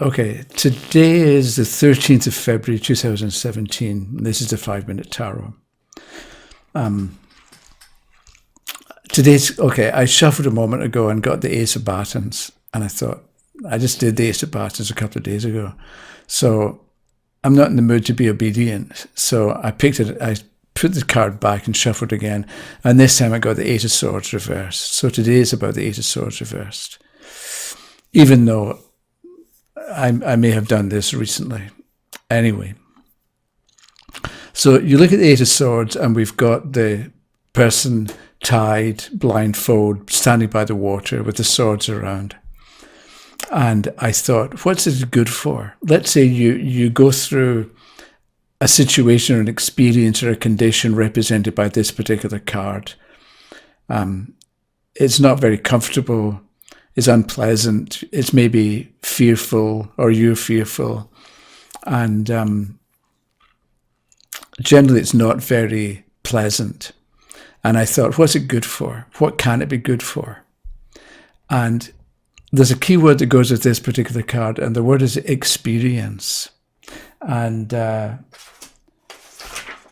Okay, today is the 13th of February 2017. This is the 5-Minute Tarot. Okay, I shuffled a moment ago and got the Ace of Batons, and I thought, I just did the Ace of Batons a couple of days ago. So I'm not in the mood to be obedient. So I picked it, I put the card back and shuffled again. And this time I got the Eight of Swords reversed. So today is about the Eight of Swords reversed. Even though I may have done this recently. Anyway. So you look at the Eight of Swords and we've got the person tied, blindfold, standing by the water with the swords around. And I thought, what's it good for? Let's say you go through a situation or an experience or a condition represented by this particular card. It's not very comfortable, it's unpleasant, it's maybe fearful or you're fearful. And generally it's not very pleasant. And I thought, what's it good for? What can it be good for? And there's a key word that goes with this particular card, and the word is experience. And I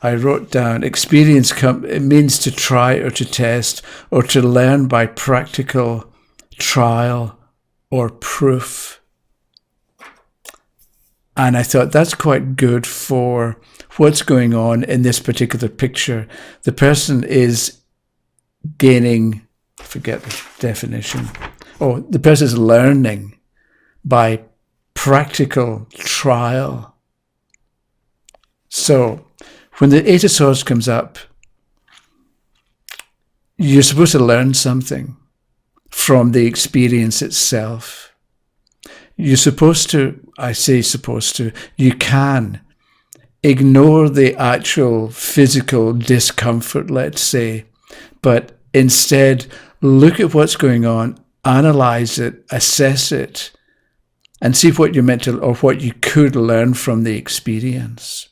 wrote down experience, it means to try or to test or to learn by practical trial or proof. And I thought that's quite good for what's going on in this particular picture. The person is gaining, forget the definition. Oh, the person is learning by practical trial. So when the Eight of Swords comes up, you're supposed to learn something from the experience itself. You're supposed to, I say supposed to, you can ignore the actual physical discomfort, let's say, but instead look at what's going on, analyze it, assess it, and see what you're meant to, or what you could learn from the experience.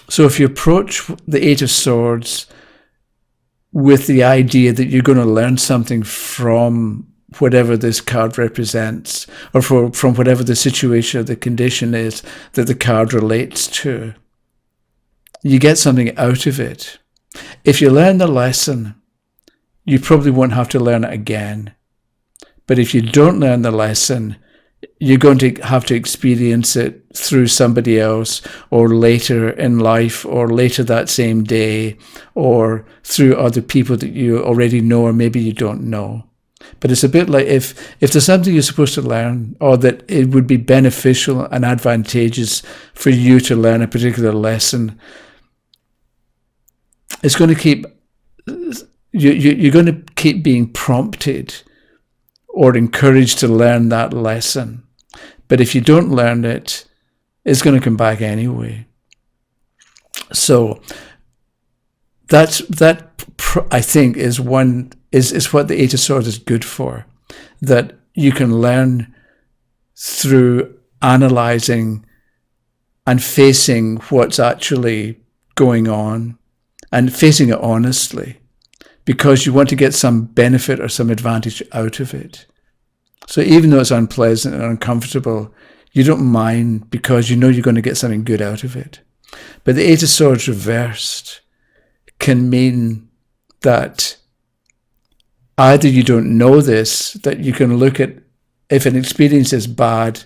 So if you approach the Eight of Swords with the idea that you're going to learn something from whatever this card represents, or from whatever the situation or the condition is that the card relates to, you get something out of it. If you learn the lesson, you probably won't have to learn it again. But if you don't learn the lesson, you're going to have to experience it through somebody else, or later in life, or later that same day, or through other people that you already know or maybe you don't know. But it's a bit like if there's something you're supposed to learn, or that it would be beneficial and advantageous for you to learn a particular lesson, it's going to keep, you're going to keep being prompted or encouraged to learn that lesson. But if you don't learn it, it's going to come back anyway. So that I think is what the Eight of Swords is good for. That you can learn through analysing and facing what's actually going on, and facing it honestly, because you want to get some benefit or some advantage out of it. So even though it's unpleasant and uncomfortable, you don't mind because you know you're going to get something good out of it. But the Eight of Swords reversed can mean that either you don't know this, that you can look at, if an experience is bad,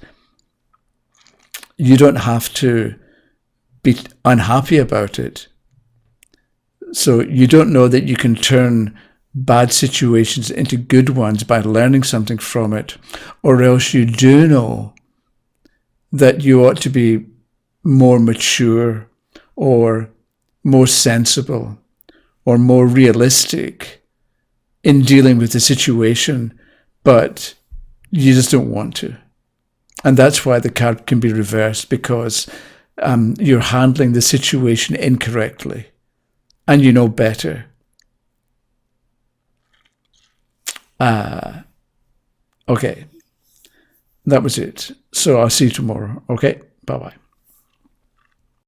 you don't have to be unhappy about it. So you don't know that you can turn bad situations into good ones by learning something from it, or else you do know that you ought to be more mature, or more sensible, or more realistic in dealing with the situation, but you just don't want to. And that's why the card can be reversed, because you're handling the situation incorrectly, and you know better. Okay, that was it. So I'll see you tomorrow. Okay, bye-bye.